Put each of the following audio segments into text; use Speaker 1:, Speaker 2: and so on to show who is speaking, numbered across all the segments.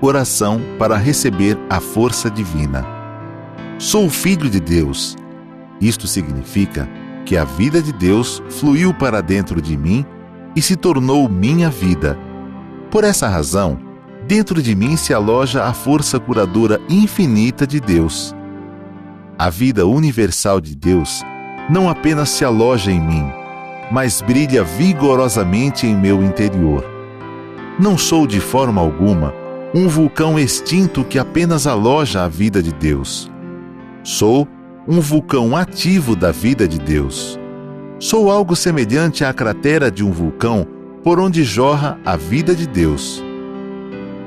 Speaker 1: Oração para receber a força divina. Sou filho de Deus. Isto significa que a vida de Deus fluiu para dentro de mim e se tornou minha vida. Por essa razão, dentro de mim se aloja a força curadora infinita de Deus. A vida universal de Deus não apenas se aloja em mim, mas brilha vigorosamente em meu interior. Não sou de forma alguma um vulcão extinto que apenas aloja a vida de Deus. Sou um vulcão ativo da vida de Deus. Sou algo semelhante à cratera de um vulcão por onde jorra a vida de Deus.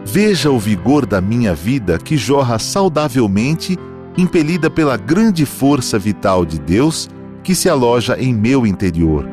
Speaker 1: Veja o vigor da minha vida que jorra saudavelmente, impelida pela grande força vital de Deus que se aloja em meu interior.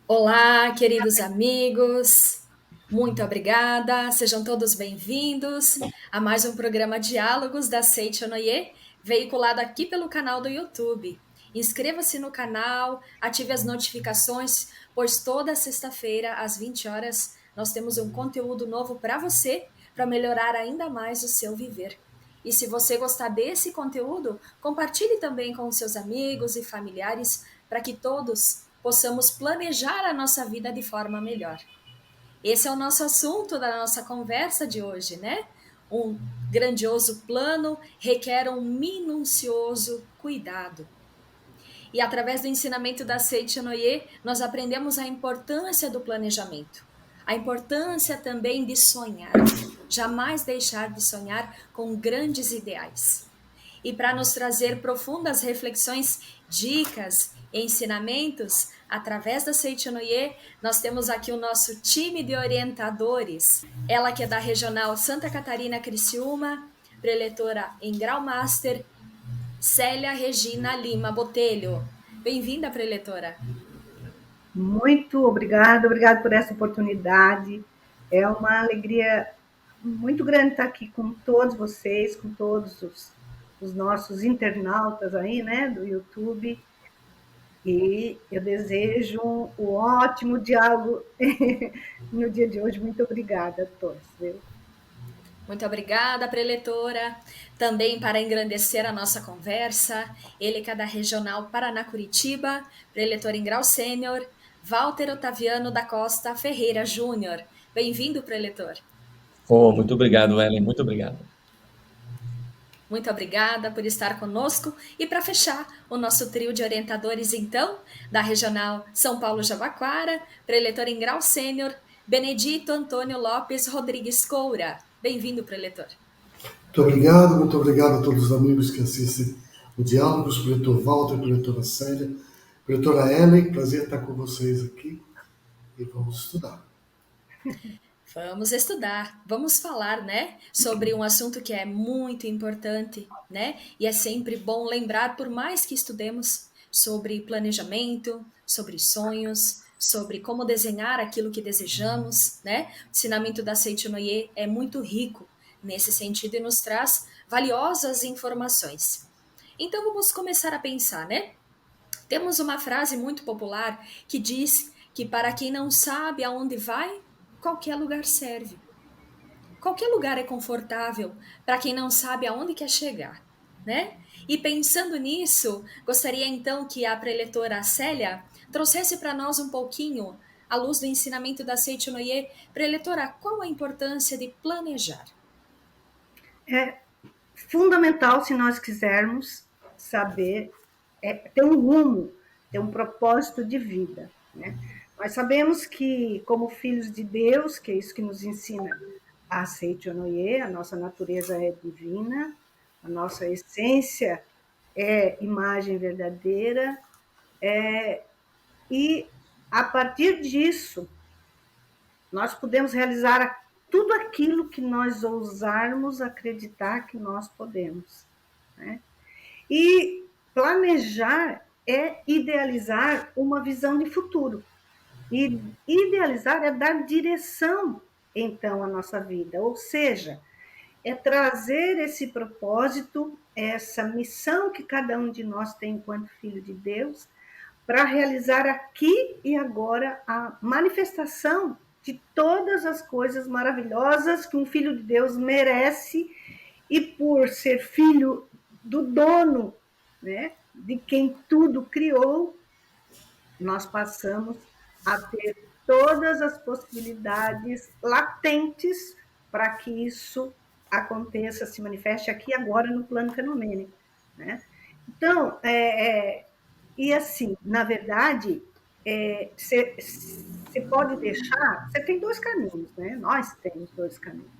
Speaker 2: Olá, queridos amigos, muito obrigada, sejam todos bem-vindos a mais um programa Diálogos da Seiichi Onoye, veiculado aqui pelo canal do YouTube. Inscreva-se no canal, ative as notificações, pois toda sexta-feira, às 20 horas, nós temos um conteúdo novo para você, para melhorar ainda mais o seu viver. E se você gostar desse conteúdo, compartilhe também com seus amigos e familiares, para que todos possamos planejar a nossa vida de forma melhor. Esse é o nosso assunto da nossa conversa de hoje, né? Um grandioso plano requer um minucioso cuidado. E através do ensinamento da Seiichi Onoye, nós aprendemos a importância do planejamento, a importância também de sonhar, jamais deixar de sonhar com grandes ideais. E para nos trazer profundas reflexões, dicas e ensinamentos, através da Seiichi Onoye, nós temos aqui o nosso time de orientadores. Ela que é da Regional Santa Catarina Criciúma, preletora em Grau Master, Célia Regina Lima Botelho. Bem-vinda, preletora.
Speaker 3: Muito obrigada por essa oportunidade. É uma alegria muito grande estar aqui com todos vocês, com todos os nossos internautas aí, né, do YouTube. E eu desejo um ótimo diálogo no dia de hoje. Muito obrigada a todos.
Speaker 2: Muito obrigada, preletora. Também para engrandecer a nossa conversa, ele que é da Regional Paraná Curitiba, preletor em grau sênior, Walter Otaviano da Costa Ferreira Júnior. Bem-vindo, preletor.
Speaker 4: Muito obrigado, Ellen. Muito obrigado.
Speaker 2: Muito obrigada por estar conosco. E para fechar o nosso trio de orientadores, então, da Regional São Paulo Jabaquara, preletor em grau sênior, Benedito Antônio Lopes Rodrigues Coura. Bem-vindo, preletor.
Speaker 5: Muito obrigado a todos os amigos que assistem o Diálogos, preletor Walter, preletora Célia, preletora Ellen, prazer estar com vocês aqui e vamos estudar.
Speaker 2: Vamos estudar, vamos falar, né, sobre um assunto que é muito importante, né, e é sempre bom lembrar, por mais que estudemos sobre planejamento, sobre sonhos, sobre como desenhar aquilo que desejamos, né, o ensinamento da Seiichi Onoye é muito rico nesse sentido e nos traz valiosas informações. Então vamos começar a pensar, né, temos uma frase muito popular que diz que para quem não sabe aonde vai, qualquer lugar serve. Qualquer lugar é confortável para quem não sabe aonde quer chegar, né? E pensando nisso, gostaria então que a preletora Célia trouxesse para nós um pouquinho, à luz do ensinamento da Seiichi Onoye. Preletora, qual a importância de planejar?
Speaker 3: É fundamental se nós quisermos saber, ter um rumo, ter um propósito de vida, né? Nós sabemos que, como filhos de Deus, que é isso que nos ensina a Seiichi Onoye, a nossa natureza é divina, a nossa essência é imagem verdadeira, e a partir disso, nós podemos realizar tudo aquilo que nós ousarmos acreditar que nós podemos, né? E planejar é idealizar uma visão de futuro. E idealizar é dar direção, então, à nossa vida. Ou seja, é trazer esse propósito, essa missão que cada um de nós tem enquanto filho de Deus, para realizar aqui e agora a manifestação de todas as coisas maravilhosas que um filho de Deus merece, e por ser filho do dono, né, de quem tudo criou, nós passamos a ter todas as possibilidades latentes para que isso aconteça, se manifeste aqui agora no plano fenomênico, né? Então, e assim, na verdade, você pode deixar, você tem dois caminhos, né? Nós temos dois caminhos.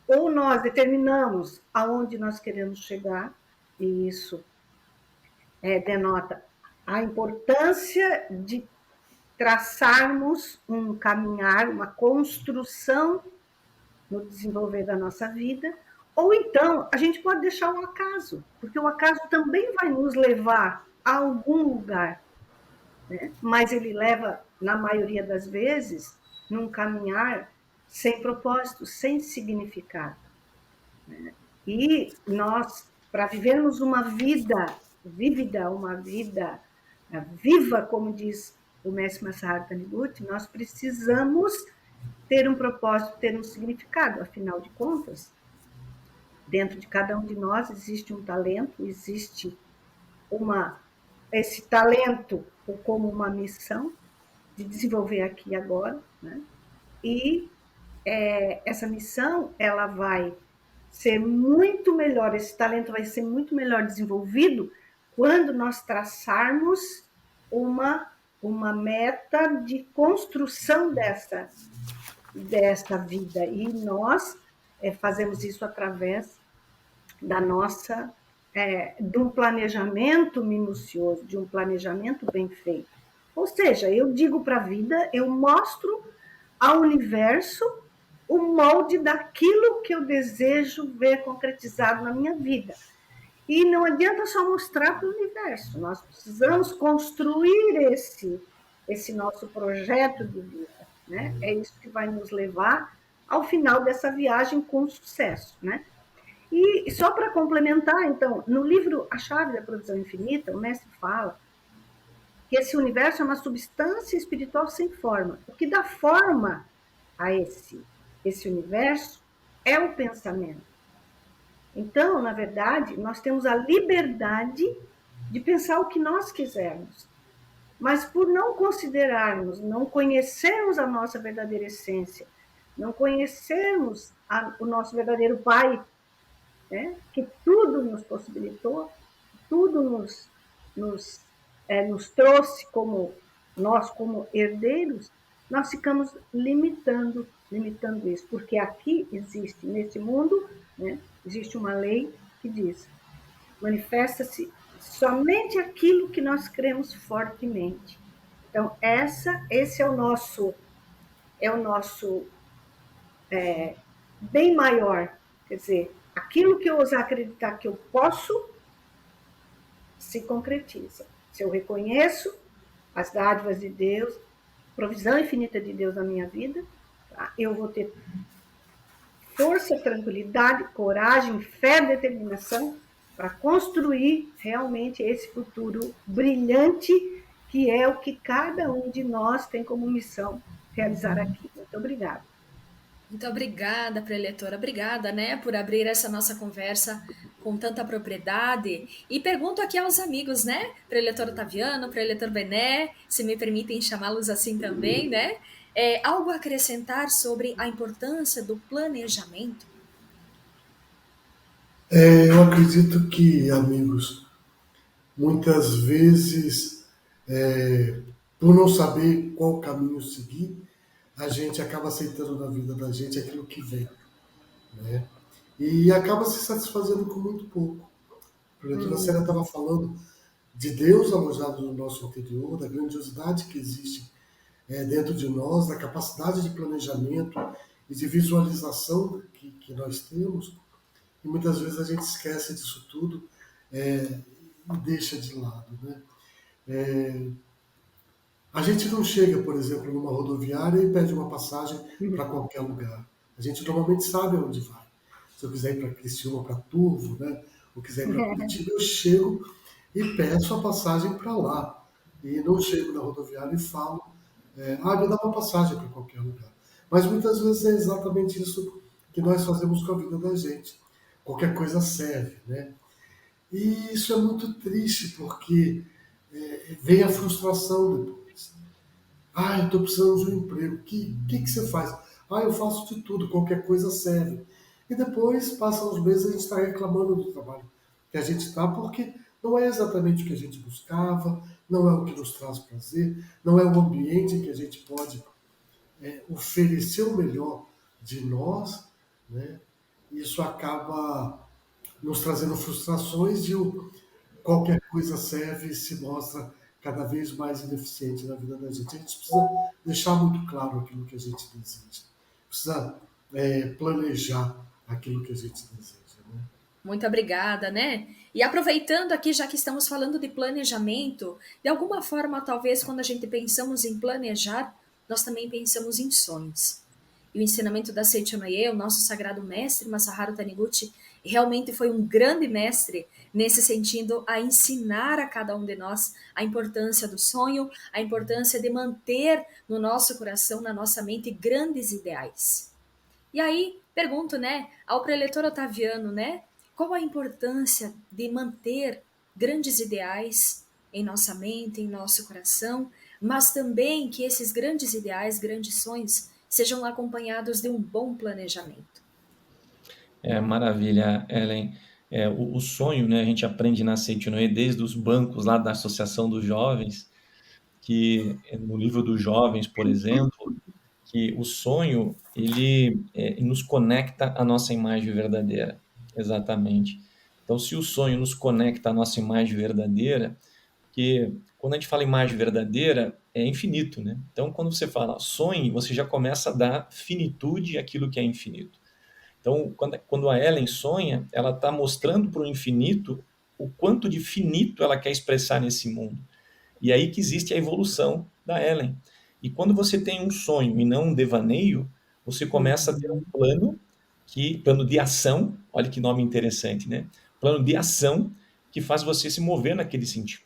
Speaker 3: Ou nós determinamos aonde nós queremos chegar, e isso denota a importância de traçarmos um caminhar, uma construção no desenvolver da nossa vida, ou então a gente pode deixar o acaso, porque o acaso também vai nos levar a algum lugar, né? Mas ele leva, na maioria das vezes, num caminhar sem propósito, sem significado, né? E nós, para vivermos uma vida vívida, uma vida viva, como diz o mestre Masaharu Taniguchi, nós precisamos ter um propósito, ter um significado. Afinal de contas, dentro de cada um de nós existe um talento, existe esse talento como uma missão de desenvolver aqui e agora, né? E essa missão, ela vai ser muito melhor, esse talento vai ser muito melhor desenvolvido quando nós traçarmos uma meta de construção dessa vida. E nós fazemos isso através da nossa, de um planejamento minucioso, de um planejamento bem feito. Ou seja, eu digo para a vida, eu mostro ao universo o molde daquilo que eu desejo ver concretizado na minha vida. E não adianta só mostrar para o universo, nós precisamos construir esse nosso projeto de vida, né? É isso que vai nos levar ao final dessa viagem com sucesso, né? E só para complementar, então, no livro A Chave da Provisão Infinita, o mestre fala que esse universo é uma substância espiritual sem forma. O que dá forma a esse universo é o pensamento. Então, na verdade, nós temos a liberdade de pensar o que nós quisermos. Mas por não considerarmos, não conhecermos a nossa verdadeira essência, não conhecermos o nosso verdadeiro Pai, né, que tudo nos possibilitou, tudo nos trouxe como nós, como herdeiros, nós ficamos limitando isso, porque aqui existe, nesse mundo, né, existe uma lei que diz: manifesta-se somente aquilo que nós cremos fortemente. Então, esse é o nosso bem maior, quer dizer, aquilo que eu ousar acreditar que eu posso, se concretiza. Se eu reconheço as dádivas de Deus, provisão infinita de Deus na minha vida, tá? Eu vou ter força, tranquilidade, coragem, fé, determinação para construir realmente esse futuro brilhante, que é o que cada um de nós tem como missão realizar aqui. Muito obrigada.
Speaker 2: Muito obrigada, preletora. Obrigada, né, por abrir essa nossa conversa com tanta propriedade. E pergunto aqui aos amigos, né, preletor Otaviano, preletor Bené, se me permitem chamá-los assim também, né? Algo a acrescentar sobre a importância do planejamento?
Speaker 5: Eu acredito que, amigos, muitas vezes, por não saber qual caminho seguir, a gente acaba aceitando na vida da gente aquilo que vem, né? E acaba se satisfazendo com muito pouco. A professora Célia estava falando de Deus alojado no nosso interior, da grandiosidade que existe dentro de nós, da capacidade de planejamento e de visualização que nós temos, e muitas vezes a gente esquece disso tudo e deixa de lado, né? A gente não chega, por exemplo, numa rodoviária e pede uma passagem para qualquer lugar. A gente normalmente sabe aonde vai. Se eu quiser ir para Criciúma, para Turvo, né? Ou quiser ir para Curitiba, eu chego e peço a passagem para lá. e não chego na rodoviária e falo, me dá uma passagem para qualquer lugar. Mas muitas vezes é exatamente isso que nós fazemos com a vida da gente. Qualquer coisa serve, né? E isso é muito triste, porque vem a frustração depois. Eu estou precisando de um emprego. O que você faz? Eu faço de tudo, qualquer coisa serve. E depois, passam os meses, a gente está reclamando do trabalho que a gente está, porque não é exatamente o que a gente buscava, não é o que nos traz prazer, não é o ambiente em que a gente pode oferecer o melhor de nós, né? Isso acaba nos trazendo frustrações e qualquer coisa serve e se mostra cada vez mais ineficiente na vida da gente. A gente precisa deixar muito claro aquilo que a gente deseja. Precisa planejar aquilo que a gente deseja, né?
Speaker 2: Muito obrigada, né? E aproveitando aqui, já que estamos falando de planejamento, de alguma forma, talvez, quando a gente pensamos em planejar, nós também pensamos em sonhos. E o ensinamento da Seiichi Noye, o nosso sagrado mestre, Masaharu Taniguchi, realmente foi um grande mestre nesse sentido, a ensinar a cada um de nós a importância do sonho, a importância de manter no nosso coração, na nossa mente, grandes ideais. E aí, pergunto, né, ao preletor Otaviano, né, qual a importância de manter grandes ideais em nossa mente, em nosso coração, mas também que esses grandes ideais, grandes sonhos, sejam acompanhados de um bom planejamento.
Speaker 4: Maravilha, Ellen. O sonho, né, a gente aprende na Seiichi Noye desde os bancos lá da Associação dos Jovens, que no livro dos jovens, por exemplo, que o sonho, ele nos conecta à nossa imagem verdadeira, exatamente. Então, se o sonho nos conecta à nossa imagem verdadeira, porque quando a gente fala imagem verdadeira, é infinito, né? Então, quando você fala sonhe, você já começa a dar finitude àquilo que é infinito. Então, quando a Ellen sonha, ela está mostrando para o infinito o quanto de finito ela quer expressar nesse mundo. E aí que existe a evolução da Ellen. E quando você tem um sonho e não um devaneio, você começa a ter um plano de ação, olha que nome interessante, né? Plano de ação que faz você se mover naquele sentido.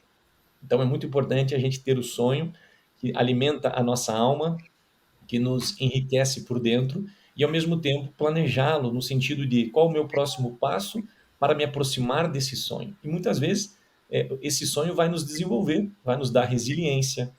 Speaker 4: Então é muito importante a gente ter o sonho que alimenta a nossa alma, que nos enriquece por dentro, e ao mesmo tempo planejá-lo no sentido de qual o meu próximo passo para me aproximar desse sonho. E muitas vezes esse sonho vai nos desenvolver, vai nos dar resiliência,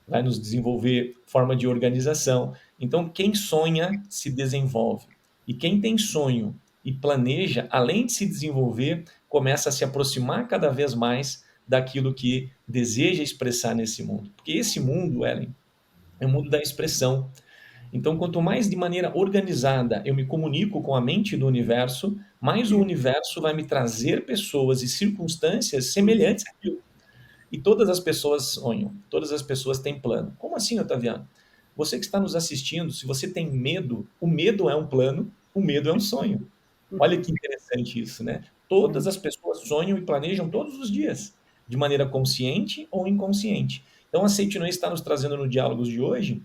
Speaker 4: vai nos desenvolver forma de organização. Então, quem sonha se desenvolve. E quem tem sonho e planeja, além de se desenvolver, começa a se aproximar cada vez mais daquilo que deseja expressar nesse mundo. Porque esse mundo, Ellen, é o mundo da expressão. Então, quanto mais de maneira organizada eu me comunico com a mente do universo, mais o universo vai me trazer pessoas e circunstâncias semelhantes àquilo. E todas as pessoas sonham, todas as pessoas têm plano. Como assim, Otaviano? Você que está nos assistindo, se você tem medo, o medo é um plano, o medo é um sonho. Olha que interessante isso, né? Todas as pessoas sonham e planejam todos os dias, de maneira consciente ou inconsciente. Então, a Seitinoe está nos trazendo no Diálogos de hoje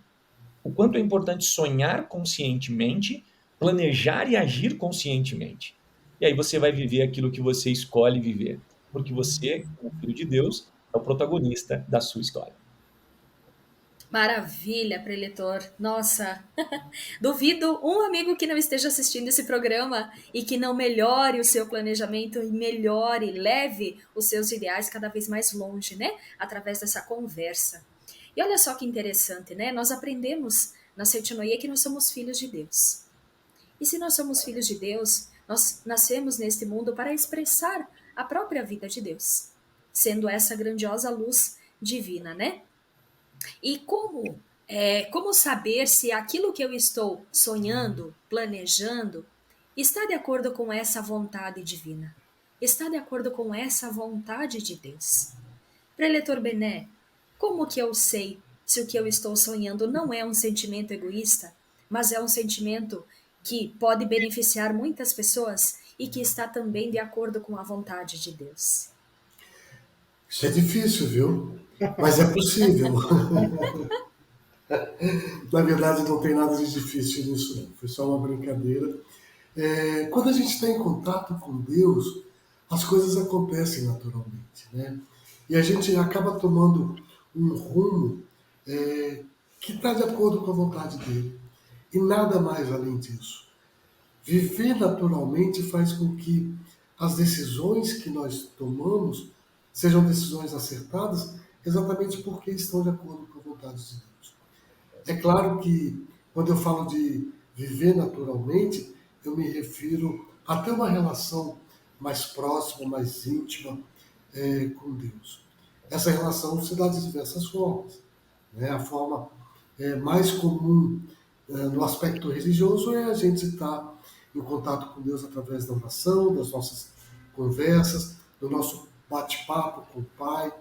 Speaker 4: o quanto é importante sonhar conscientemente, planejar e agir conscientemente. E aí você vai viver aquilo que você escolhe viver, porque você, como filho de Deus, é o protagonista da sua história.
Speaker 2: Maravilha, preletor. Nossa, duvido um amigo que não esteja assistindo esse programa e que não melhore o seu planejamento e melhore, leve os seus ideais cada vez mais longe, né? Através dessa conversa. E olha só que interessante, né? Nós aprendemos na Seiichi Noye que nós somos filhos de Deus. E se nós somos filhos de Deus, nós nascemos neste mundo para expressar a própria vida de Deus, sendo essa grandiosa luz divina, né? E como saber se aquilo que eu estou sonhando, planejando, está de acordo com essa vontade divina? Está de acordo com essa vontade de Deus? Preletor Bené, como que eu sei se o que eu estou sonhando não é um sentimento egoísta, mas é um sentimento que pode beneficiar muitas pessoas e que está também de acordo com a vontade de Deus?
Speaker 5: Isso é difícil, viu? Mas é possível. Na verdade, não tem nada de difícil nisso, não. Foi só uma brincadeira. Quando a gente está em contato com Deus, as coisas acontecem naturalmente, né? E a gente acaba tomando um rumo que está de acordo com a vontade dele. E nada mais além disso. Viver naturalmente faz com que as decisões que nós tomamos sejam decisões acertadas, exatamente porque estão de acordo com a vontade de Deus. É claro que, quando eu falo de viver naturalmente, eu me refiro a ter uma relação mais próxima, mais íntima com Deus. Essa relação se dá de diversas formas. Né? A forma mais comum no aspecto religioso é a gente estar em contato com Deus através da oração, das nossas conversas, do nosso bate-papo com o Pai,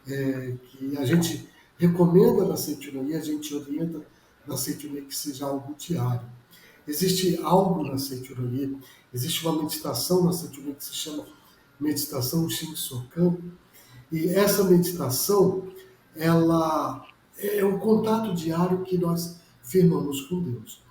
Speaker 5: que a gente recomenda na Seitonoia, a gente orienta na Seitonoia que seja algo diário. Existe algo na Seitonoia, existe uma meditação na Seitonoia que se chama meditação Shinsokan, e essa meditação, ela é um contato diário que nós firmamos com Deus.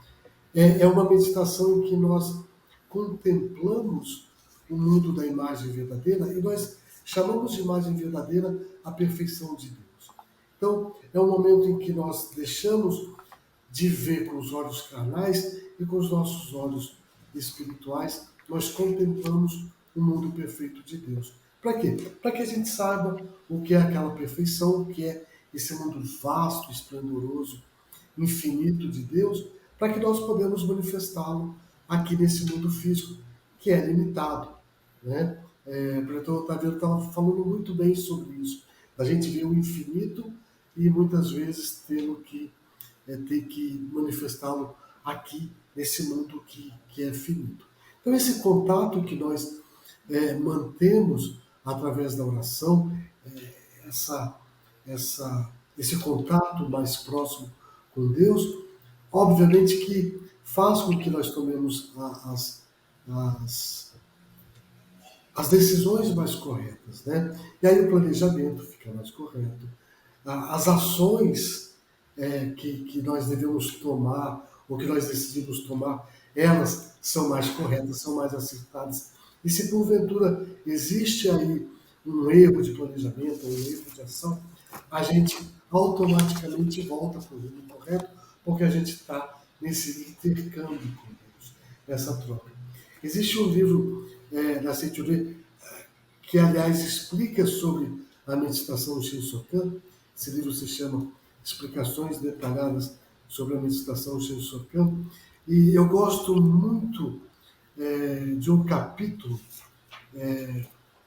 Speaker 5: É uma meditação em que nós contemplamos o mundo da imagem verdadeira e nós chamamos de imagem verdadeira a perfeição de Deus. Então, é um momento em que nós deixamos de ver com os olhos carnais e com os nossos olhos espirituais, nós contemplamos o mundo perfeito de Deus. Para quê? Para que a gente saiba o que é aquela perfeição, o que é esse mundo vasto, esplendoroso, infinito de Deus, para que nós podemos manifestá-lo aqui nesse mundo físico, que é limitado. Né? O professor Otaviano estava falando muito bem sobre isso. A gente vê o infinito e muitas vezes ter que manifestá-lo aqui nesse mundo que é finito. Então esse contato que nós mantemos através da oração, esse contato mais próximo com Deus, obviamente que faz com que nós tomemos as decisões mais corretas, né? E aí o planejamento fica mais correto. As ações que nós devemos tomar, ou que nós decidimos tomar, elas são mais corretas, são mais acertadas. E se porventura existe aí um erro de planejamento, um erro de ação, a gente automaticamente volta para o rumo correto, porque a gente está nesse intercâmbio com Deus, nessa troca. Existe um livro da Seitonoye que, aliás, explica sobre a meditação Shinsokan. Esse livro se chama Explicações Detalhadas sobre a Meditação Shinsokan. E eu gosto muito de um capítulo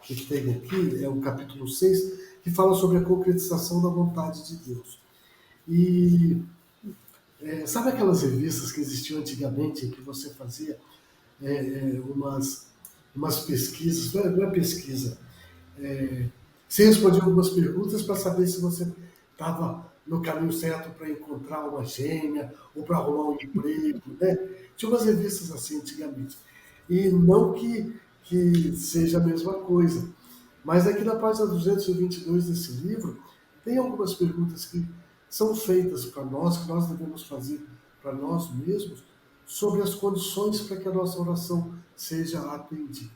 Speaker 5: que tem aqui, é o capítulo 6, que fala sobre a concretização da vontade de Deus. E sabe aquelas revistas que existiam antigamente, em que você fazia umas pesquisas, não é pesquisa, você respondia algumas perguntas para saber se você estava no caminho certo para encontrar uma gêmea ou para arrumar um emprego, né? Tinha umas revistas assim antigamente. E não que seja a mesma coisa, mas aqui na página 222 desse livro tem algumas perguntas que são feitas para nós, que nós devemos fazer para nós mesmos, sobre as condições para que a nossa oração seja atendida.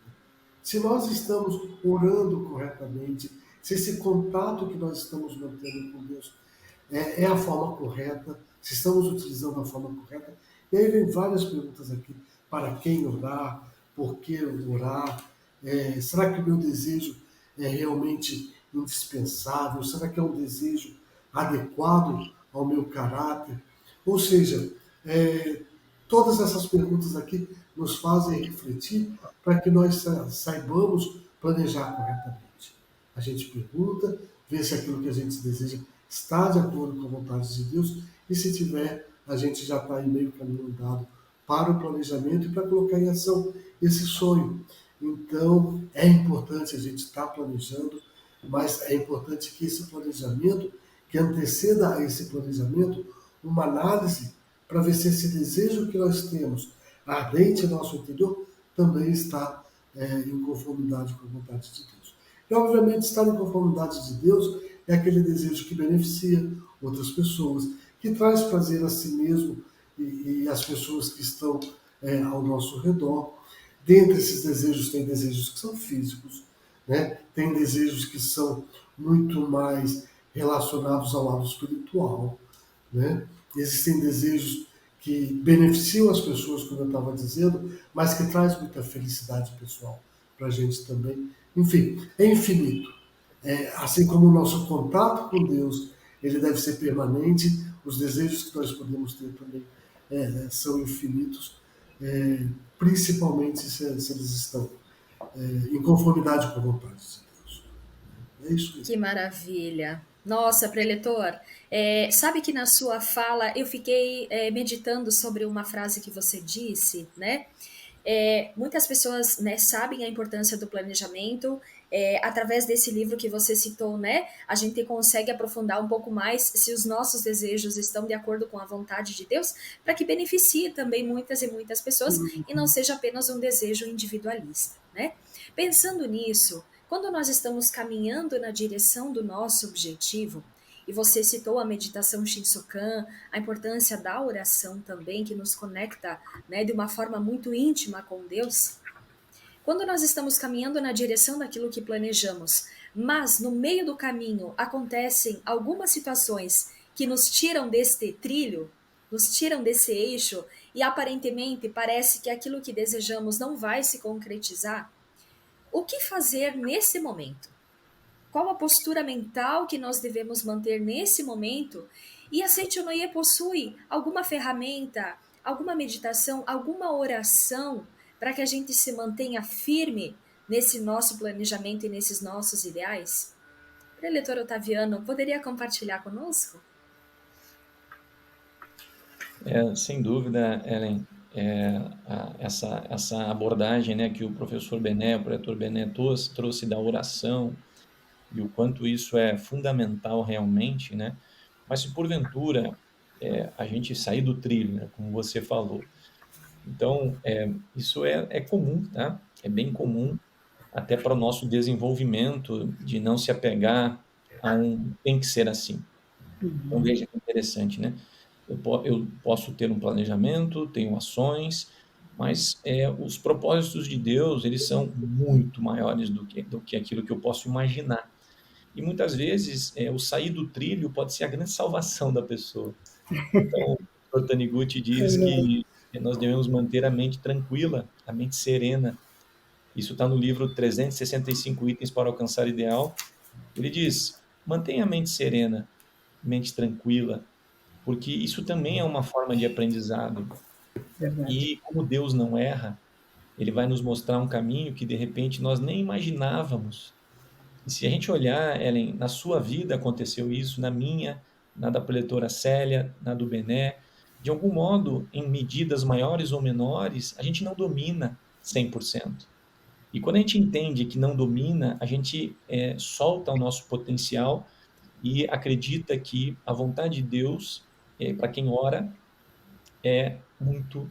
Speaker 5: Se nós estamos orando corretamente, se esse contato que nós estamos mantendo com Deus é a forma correta, se estamos utilizando a forma correta. E aí vem várias perguntas aqui. Para quem orar? Por que orar? Será que o meu desejo é realmente indispensável? Será que é um desejo adequado ao meu caráter? Ou seja, todas essas perguntas aqui nos fazem refletir para que nós saibamos planejar corretamente. A gente pergunta, vê se aquilo que a gente deseja está de acordo com a vontade de Deus, e se tiver, a gente já está em meio caminho andado para o planejamento e para colocar em ação esse sonho. Então, é importante a gente estar planejando, mas é importante que esse planejamento, que anteceda a esse planejamento, uma análise para ver se esse desejo que nós temos ardente em nosso interior também está em conformidade com a vontade de Deus. E, obviamente, estar em conformidade de Deus é aquele desejo que beneficia outras pessoas, que traz prazer a si mesmo e às pessoas que estão ao nosso redor. Dentre esses desejos, tem desejos que são físicos, né? Tem desejos que são muito mais relacionados ao lado espiritual, né? Existem desejos que beneficiam as pessoas, como eu estava dizendo, mas que traz muita felicidade pessoal para a gente também. Enfim, é infinito. Assim como o nosso contato com Deus, ele deve ser permanente, os desejos que nós podemos ter também são infinitos, principalmente se eles estão em conformidade com a vontade de Deus. É isso aí.
Speaker 2: Que maravilha! Nossa, preletor, sabe que na sua fala eu fiquei meditando sobre uma frase que você disse, né? Muitas pessoas, né, sabem a importância do planejamento. Através desse livro que você citou, né, a gente consegue aprofundar um pouco mais se os nossos desejos estão de acordo com a vontade de Deus, para que beneficie também muitas e muitas pessoas e não seja apenas um desejo individualista, né? Pensando nisso, quando nós estamos caminhando na direção do nosso objetivo, e você citou a meditação Shinsokan, a importância da oração também, que nos conecta, né, de uma forma muito íntima com Deus. Quando nós estamos caminhando na direção daquilo que planejamos, mas no meio do caminho acontecem algumas situações que nos tiram deste trilho, nos tiram desse eixo, e aparentemente parece que aquilo que desejamos não vai se concretizar, o que fazer nesse momento? Qual a postura mental que nós devemos manter nesse momento? E a Seichonoye possui alguma ferramenta, alguma meditação, alguma oração para que a gente se mantenha firme nesse nosso planejamento e nesses nossos ideais? Preletor Otaviano, poderia compartilhar conosco?
Speaker 4: Sem dúvida, Ellen, essa abordagem, né, que o professor Bené, o preletor Bené trouxe da oração, e o quanto isso é fundamental realmente, né? Mas se porventura a gente sair do trilho, né, como você falou, então isso é comum, tá? É bem comum, até para o nosso desenvolvimento, de não se apegar a tem que ser assim. Então veja que interessante, né? Eu posso ter um planejamento, tenho ações, mas os propósitos de Deus, eles são muito maiores do que aquilo que eu posso imaginar. E muitas vezes o sair do trilho pode ser a grande salvação da pessoa. Então, o Dr. Taniguchi diz que nós devemos manter a mente tranquila, a mente serena. Isso está no livro 365 itens para alcançar o ideal. Ele diz: mantenha a mente serena, mente tranquila, porque isso também é uma forma de aprendizado.
Speaker 3: Verdade.
Speaker 4: E como Deus não erra, ele vai nos mostrar um caminho que de repente nós nem imaginávamos. E se a gente olhar, Ellen, na sua vida aconteceu isso, na minha, na da preletora Célia, na do Bené, de algum modo, em medidas maiores ou menores, a gente não domina 100%. E quando a gente entende que não domina, a gente solta o nosso potencial e acredita que a vontade de Deus, para quem ora, é muito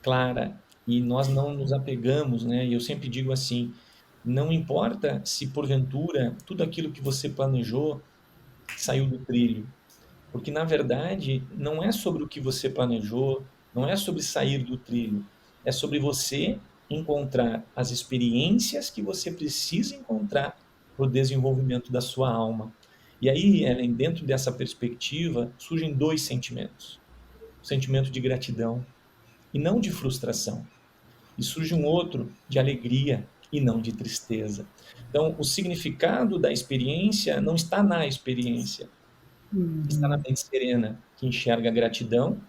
Speaker 4: clara e nós não nos apegamos, né? E eu sempre digo assim, não importa se porventura tudo aquilo que você planejou saiu do trilho, porque na verdade não é sobre o que você planejou, não é sobre sair do trilho, é sobre você encontrar as experiências que você precisa encontrar para o desenvolvimento da sua alma. E aí, Ellen, dentro dessa perspectiva, surgem dois sentimentos: o sentimento de gratidão e não de frustração. E surge um outro de alegria e não de tristeza. Então, o significado da experiência não está na experiência, está na mente serena, que enxerga a gratidão,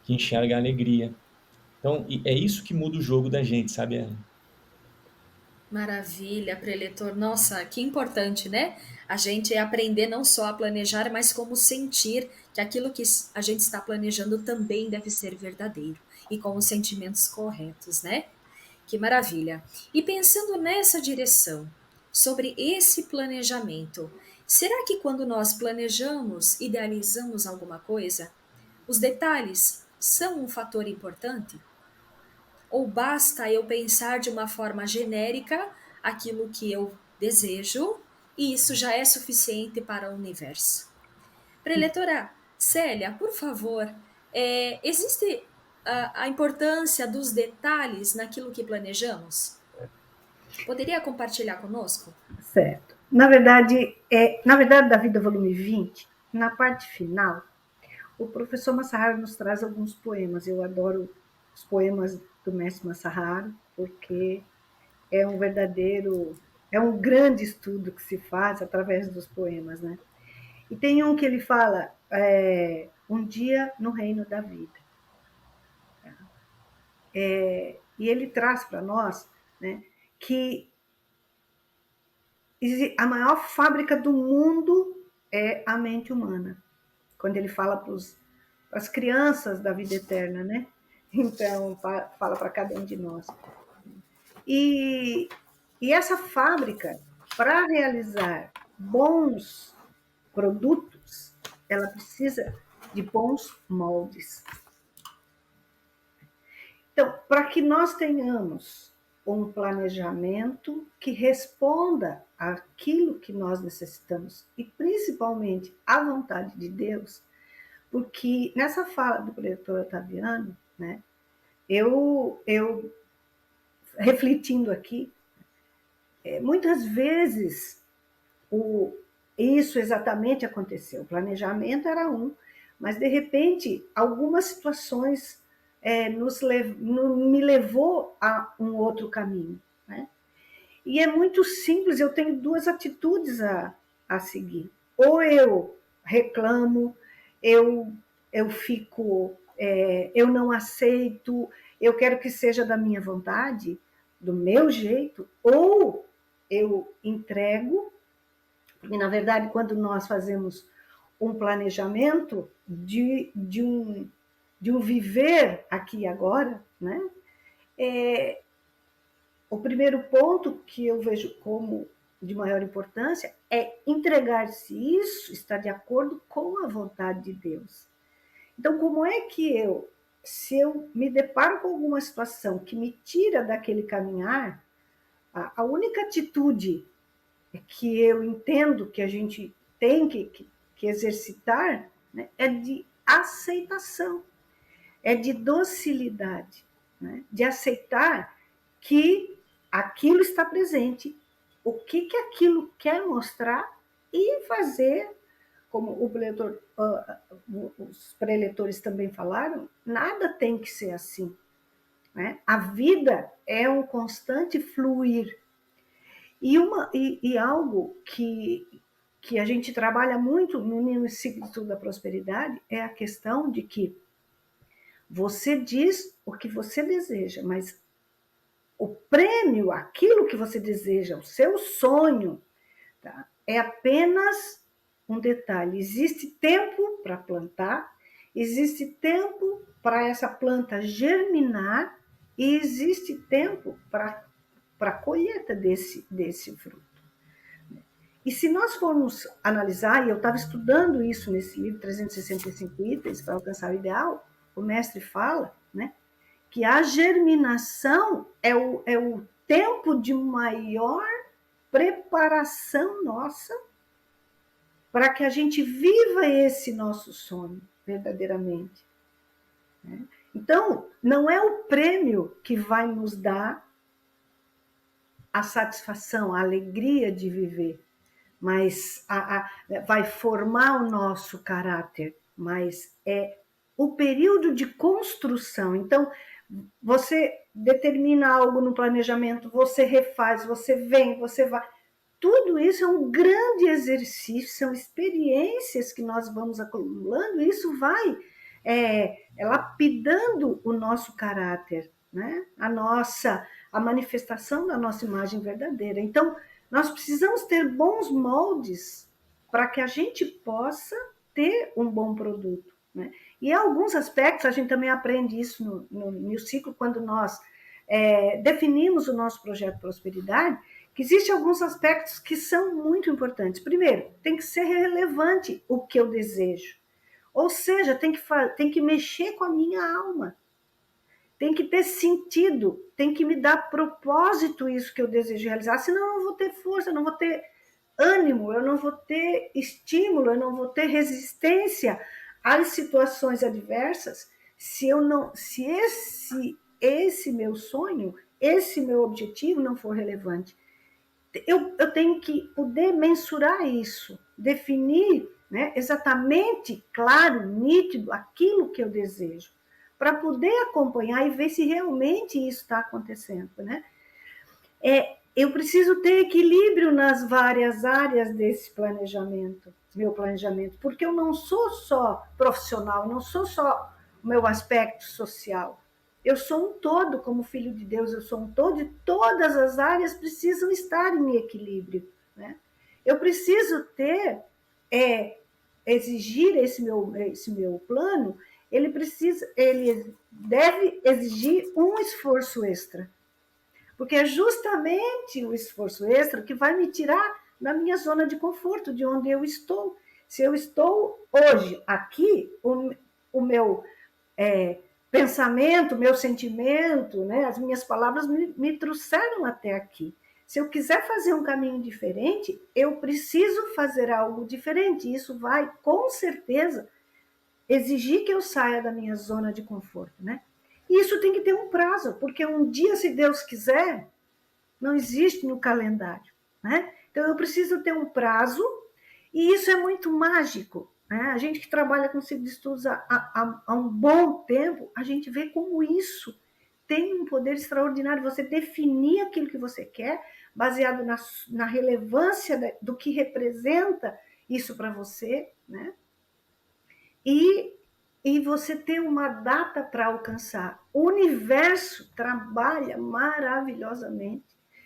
Speaker 4: que enxerga a alegria. Então, é isso que muda o jogo da gente, sabe, Ellen?
Speaker 2: Maravilha, preletor. Nossa, que importante, né? A gente aprender não só a planejar, mas como sentir que aquilo que a gente está planejando também deve ser verdadeiro e com os sentimentos corretos, né? Que maravilha. E pensando nessa direção, sobre esse planejamento, será que quando nós planejamos, idealizamos alguma coisa, os detalhes são um fator importante? Ou basta eu pensar de uma forma genérica aquilo que eu desejo e isso já é suficiente para o universo? Preletora Célia, por favor, existe a importância dos detalhes naquilo que planejamos? Poderia compartilhar conosco?
Speaker 3: Certo. Na verdade, da Vida, volume 20, na parte final, o professor Masaharu nos traz alguns poemas. Eu adoro os poemas do mestre Masaharu, porque é um grande estudo que se faz através dos poemas, né? E tem um que ele fala, um dia no reino da vida. E ele traz para nós, né, que a maior fábrica do mundo é a mente humana. Quando ele fala para as crianças da vida eterna, né? Então, fala para cada um de nós. E essa fábrica, para realizar bons produtos, ela precisa de bons moldes. Então, para que nós tenhamos um planejamento que responda àquilo que nós necessitamos, e principalmente à vontade de Deus, porque nessa fala do preletor Otaviano, né, eu refletindo aqui, muitas vezes isso exatamente aconteceu. O planejamento era mas de repente algumas situações me levou a um outro caminho, né? E é muito simples, eu tenho duas atitudes a seguir. Ou eu reclamo, eu fico, eu não aceito, eu quero que seja da minha vontade, do meu jeito, ou eu entrego, porque, na verdade, quando nós fazemos um planejamento de um viver aqui e agora, né? O primeiro ponto que eu vejo como de maior importância é entregar se isso está de acordo com a vontade de Deus. Então, como é que se eu me deparo com alguma situação que me tira daquele caminhar, a única atitude que eu entendo que a gente tem que exercitar, né, é de aceitação, é de docilidade, né, de aceitar que aquilo está presente, o que aquilo quer mostrar e fazer, como os preletores também falaram, nada tem que ser assim, né? A vida é um constante fluir. E algo que a gente trabalha muito no ciclo da prosperidade é a questão de que você diz o que você deseja, mas o prêmio, aquilo que você deseja, o seu sonho, tá, é apenas um detalhe. Existe tempo para plantar, existe tempo para essa planta germinar e existe tempo para a colheita desse fruto. E se nós formos analisar, e eu estava estudando isso nesse livro, 365 itens para alcançar o ideal, o mestre fala, né, que a germinação é o tempo de maior preparação nossa para que a gente viva esse nosso sonho verdadeiramente. Então, não é o prêmio que vai nos dar a satisfação, a alegria de viver, mas vai formar o nosso caráter, mas é o período de construção. Então, você determina algo no planejamento, você refaz, você vem, você vai. Tudo isso é um grande exercício, são experiências que nós vamos acumulando, e isso vai lapidando o nosso caráter, né? A manifestação da nossa imagem verdadeira. Então, nós precisamos ter bons moldes para que a gente possa ter um bom produto, né? E em alguns aspectos, a gente também aprende isso no ciclo, quando nós definimos o nosso projeto de prosperidade, que existem alguns aspectos que são muito importantes. Primeiro, tem que ser relevante o que eu desejo. Ou seja, tem que mexer com a minha alma. Tem que ter sentido, tem que me dar propósito isso que eu desejo realizar, senão eu não vou ter força, eu não vou ter ânimo, eu não vou ter estímulo, eu não vou ter resistência às situações adversas, se esse meu sonho, esse meu objetivo não for relevante. eu tenho que poder mensurar isso, definir, né, exatamente, claro, nítido, aquilo que eu desejo, para poder acompanhar e ver se realmente isso está acontecendo, né? Eu preciso ter equilíbrio nas várias áreas desse planejamento, meu planejamento, porque eu não sou só profissional, não sou só o meu aspecto social. Eu sou um todo, como filho de Deus, eu sou um todo e todas as áreas precisam estar em equilíbrio, né? Eu preciso ter, exigir esse meu plano, ele deve exigir um esforço extra, porque é justamente o esforço extra que vai me tirar da minha zona de conforto, de onde eu estou. Se eu estou hoje aqui, o meu pensamento, o meu sentimento, né, as minhas palavras me trouxeram até aqui. Se eu quiser fazer um caminho diferente, eu preciso fazer algo diferente. Isso vai, com certeza, exigir que eu saia da minha zona de conforto, né? E isso tem que ter um prazo, porque um dia, se Deus quiser, não existe no calendário, né? Então eu preciso ter um prazo, e isso é muito mágico, né? A gente que trabalha com ciclo de estudos há um bom tempo, a gente vê como isso tem um poder extraordinário, você definir aquilo que você quer, baseado na relevância do que representa isso para você, né? E você ter uma data para alcançar. O universo trabalha maravilhosamente.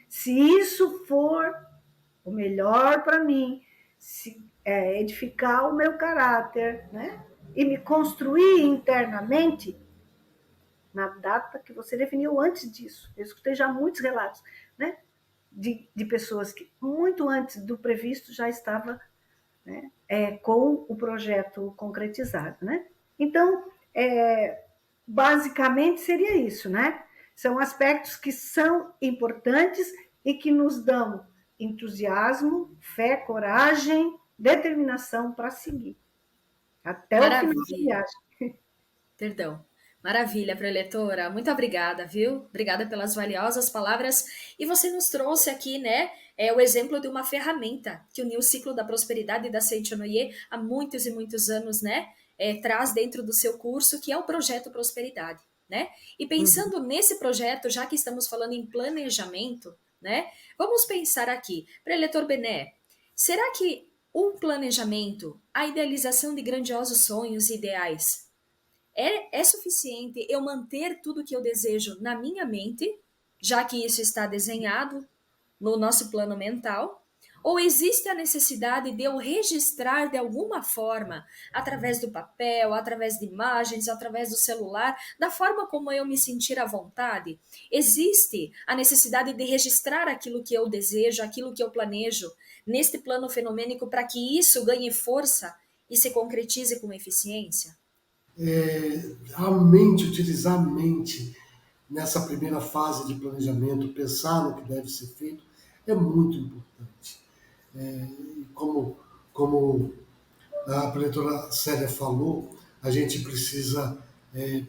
Speaker 3: Se isso for o melhor para mim, se edificar o meu caráter, né? E me construir internamente, na data que você definiu antes disso. Eu escutei já muitos relatos, né? De pessoas que, muito antes do previsto, já estava, né, com o projeto concretizado, né? Então, basicamente seria isso, né? São aspectos que são importantes e que nos dão entusiasmo, fé, coragem, determinação para seguir até o final da
Speaker 2: Maravilha.
Speaker 3: viagem.
Speaker 2: Perdão. Maravilha, preletora. Muito obrigada, viu? Obrigada pelas valiosas palavras. E você nos trouxe aqui, né, o exemplo de uma ferramenta que uniu o ciclo da prosperidade da Seichonoye há muitos e muitos anos, né? Traz dentro do seu curso, que é o projeto Prosperidade, né? E
Speaker 3: Uhum.
Speaker 2: pensando nesse projeto, já que estamos falando em planejamento, né? Vamos pensar aqui, preletor Bené, será que um planejamento, a idealização de grandiosos sonhos e ideais, é suficiente eu manter tudo que eu desejo na minha mente, já que isso está desenhado no nosso plano mental? Ou existe a necessidade de eu registrar de alguma forma, através do papel, através de imagens, através do celular, da forma como eu me sentir à vontade? Existe a necessidade de registrar aquilo que eu desejo, aquilo que eu planejo, neste plano fenomênico, para que isso ganhe força e se concretize com eficiência?
Speaker 5: A mente, utilizar a mente nessa primeira fase de planejamento, pensar no que deve ser feito, é muito importante. Como, como a preletora Célia falou, a gente precisa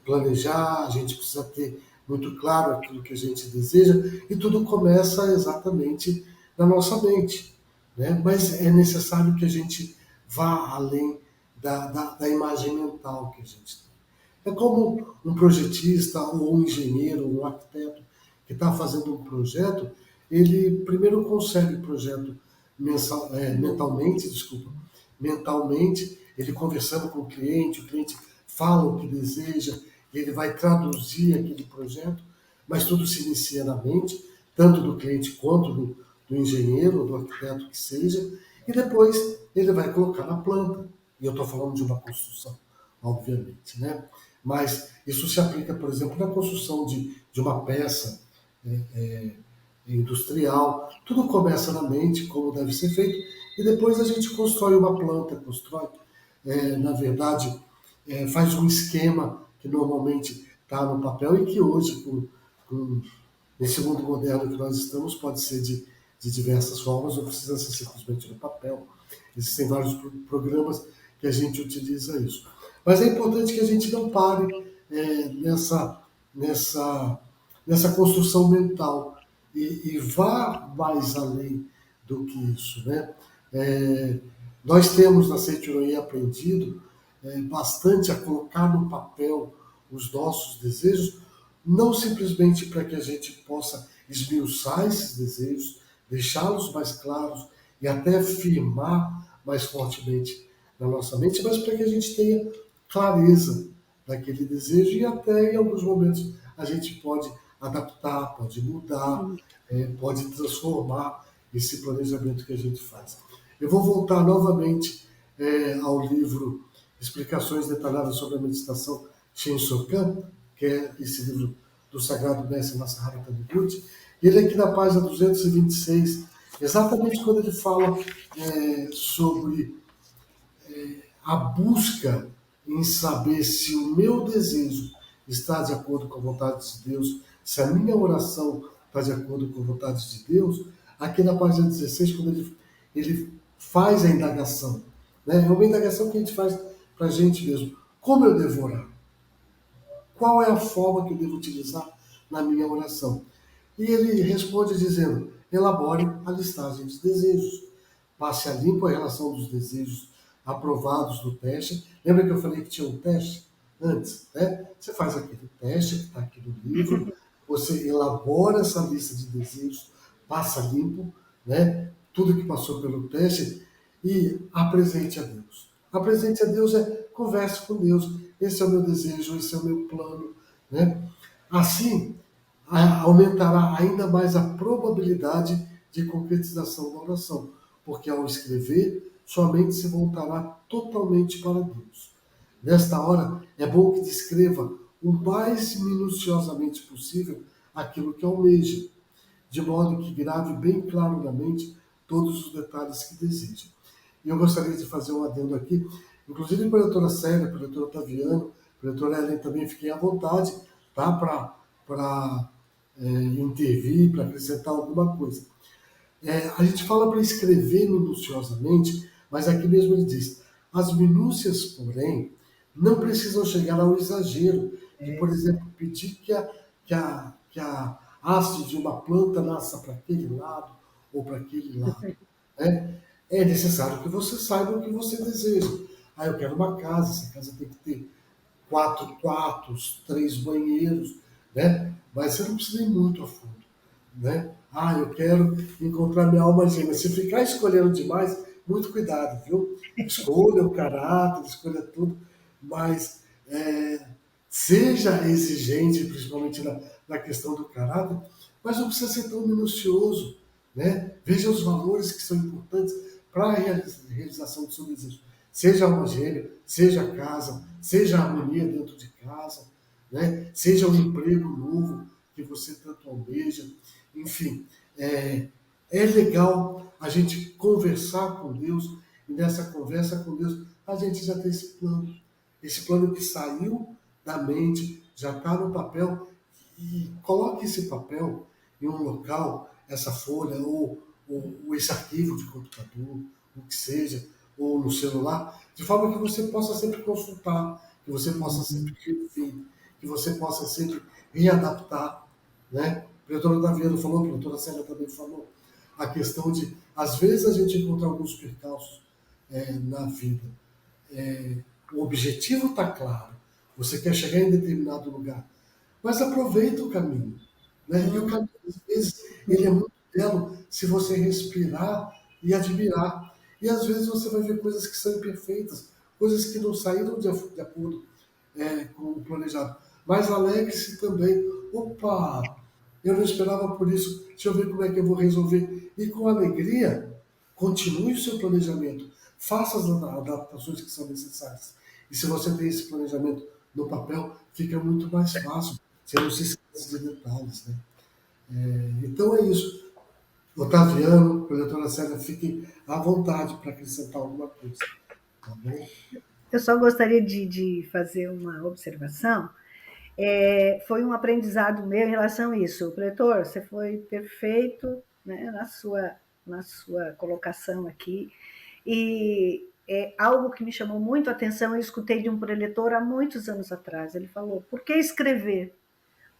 Speaker 5: planejar, a gente precisa ter muito claro aquilo que a gente deseja, e tudo começa exatamente na nossa mente, né? Mas é necessário que a gente vá além da imagem mental que a gente tem. É como um projetista, ou um engenheiro, ou um arquiteto que está fazendo um projeto, ele primeiro concebe o projeto mentalmente, desculpa, mentalmente, ele conversando com o cliente fala o que deseja, ele vai traduzir aquele projeto, mas tudo se inicia na mente, tanto do cliente quanto do engenheiro, do arquiteto que seja, e depois ele vai colocar na planta. E eu estou falando de uma construção, obviamente, né? Mas isso se aplica, por exemplo, na construção de uma peça industrial. Tudo começa na mente, como deve ser feito, e depois a gente constrói uma planta, constrói, na verdade, faz um esquema que normalmente está no papel e que hoje, nesse mundo moderno que nós estamos, pode ser de diversas formas, não precisa ser simplesmente no papel. Existem vários programas que a gente utiliza isso. Mas é importante que a gente não pare nessa construção mental e vá mais além do que isso, né? Nós temos na Seitiroí aprendido bastante a colocar no papel os nossos desejos, não simplesmente para que a gente possa esmiuçar esses desejos, deixá-los mais claros e até firmar mais fortemente na nossa mente, mas para que a gente tenha clareza daquele desejo e até em alguns momentos a gente pode adaptar, pode mudar, pode transformar esse planejamento que a gente faz. Eu vou voltar novamente ao livro Explicações Detalhadas sobre a Meditação Shinsokan, que é esse livro do Sagrado Mestre Masaharu Taniguchi. Ele aqui na página 226, exatamente quando ele fala sobre a busca em saber se o meu desejo está de acordo com a vontade de Deus, se a minha oração está de acordo com a vontade de Deus, aqui na página 16, quando ele faz a indagação, né? É uma indagação que a gente faz para a gente mesmo. Como eu devo orar? Qual é a forma que eu devo utilizar na minha oração? E ele responde dizendo, elabore a listagem de desejos. Passe a limpo a relação dos desejos aprovados do teste. Lembra que eu falei que tinha um teste antes, né? Você faz aquele teste que está aqui no livro, você elabora essa lista de desejos, passa limpo, né? Tudo que passou pelo teste e apresente a Deus. Apresente a Deus converse com Deus. Esse é o meu desejo, esse é o meu plano, né? Assim, aumentará ainda mais a probabilidade de concretização da oração, porque ao escrever, sua mente se voltará totalmente para Deus. Nesta hora, é bom que descreva o mais minuciosamente possível aquilo que almeja, de modo que grave bem claro na mente todos os detalhes que deseja. E eu gostaria de fazer um adendo aqui, inclusive para a doutora Célia, para a doutora Taviano, para a doutora Ellen também, fiquem à vontade, tá? Para intervir, para acrescentar alguma coisa. A gente fala para escrever minuciosamente, mas aqui mesmo ele diz, as minúcias, porém, não precisam chegar ao exagero, de, por exemplo, pedir que a haste de uma planta nasça para aquele lado ou para aquele lado, né? É necessário que você saiba o que você deseja. Eu quero uma casa, essa casa tem que ter 4 quartos, 3 banheiros, né? Mas você não precisa ir muito a fundo, né? Eu quero encontrar minha alma gêmea. Se ficar escolhendo demais, muito cuidado, viu? Escolha o caráter, escolha tudo, mas seja exigente, principalmente na questão do caráter, mas não precisa ser tão minucioso, né? Veja os valores que são importantes para a realização do seu desejo. Seja a alma gêmea, seja a casa, seja a harmonia dentro de casa, né? Seja um emprego novo que você tanto almeja. Enfim, é legal a gente conversar com Deus, e nessa conversa com Deus a gente já tem esse plano que saiu da mente, já está no papel, e coloque esse papel em um local, essa folha, ou esse arquivo de computador, o que seja, ou no celular, de forma que você possa sempre consultar, que você possa sempre rever, que você possa sempre readaptar, né? O doutor Daviano falou, a doutora Célia também falou, a questão de, às vezes, a gente encontra alguns percalços na vida. O objetivo está claro, você quer chegar em determinado lugar, mas aproveita o caminho, né? E o caminho, às vezes, ele é muito belo se você respirar e admirar. E às vezes você vai ver coisas que são imperfeitas, coisas que não saíram de acordo com o planejado. Mas alegre-se também. Opa, eu não esperava por isso, deixa eu ver como é que eu vou resolver. E com alegria, continue o seu planejamento. Faça as adaptações que são necessárias. E se você tem esse planejamento no papel, fica muito mais fácil. Você não se esquece de detalhes, né? Então é isso. Otaviano, a doutora Célia, fiquem à vontade para acrescentar alguma coisa. Tá bom?
Speaker 3: Eu só gostaria de fazer uma observação. Foi um aprendizado meu em relação a isso. Pretor, você foi perfeito, né, na sua colocação aqui. E algo que me chamou muito a atenção, eu escutei de um preletor há muitos anos atrás. Ele falou, por que escrever?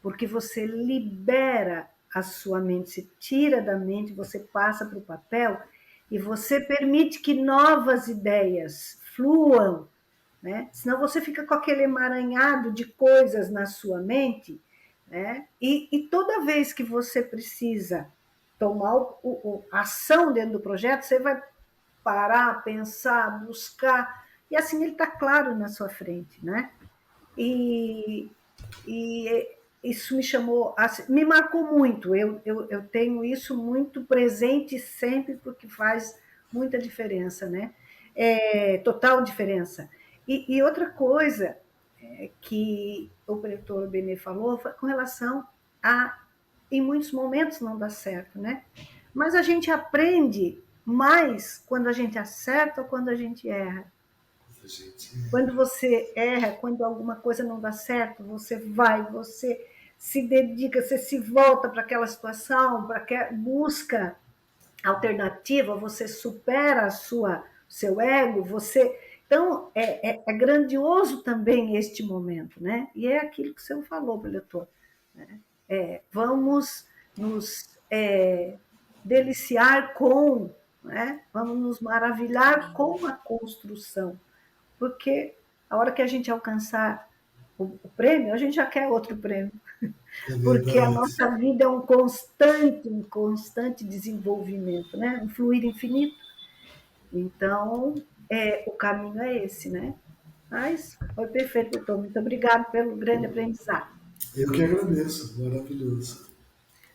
Speaker 3: Porque você libera a sua mente, se tira da mente, você passa para o papel e você permite que novas ideias fluam, né? Senão você fica com aquele emaranhado de coisas na sua mente, né? E toda vez que você precisa tomar a ação dentro do projeto, você vai parar, pensar, buscar, e assim ele está claro na sua frente, né? E, e isso me chamou, me marcou muito. Eu tenho isso muito presente sempre, porque faz muita diferença, né? Total diferença. E outra coisa que o preletor Benê falou foi com relação a, em muitos momentos não dá certo, né? Mas a gente aprende mais quando a gente acerta ou quando a gente erra. Quando você erra, quando alguma coisa não dá certo, você vai, você se dedica, você se volta para aquela situação, busca alternativa, você supera seu ego, você... Então, é grandioso também este momento, né? E é aquilo que você falou, preletor, né? Vamos nos deliciar com, né? Vamos nos maravilhar com a construção, porque a hora que a gente alcançar o prêmio, a gente já quer outro prêmio, porque a nossa vida é um constante desenvolvimento, né? Um fluir infinito. Então, o caminho é esse, né? Mas foi perfeito, doutor. Muito obrigado pelo grande aprendizado.
Speaker 5: Eu que agradeço, maravilhoso.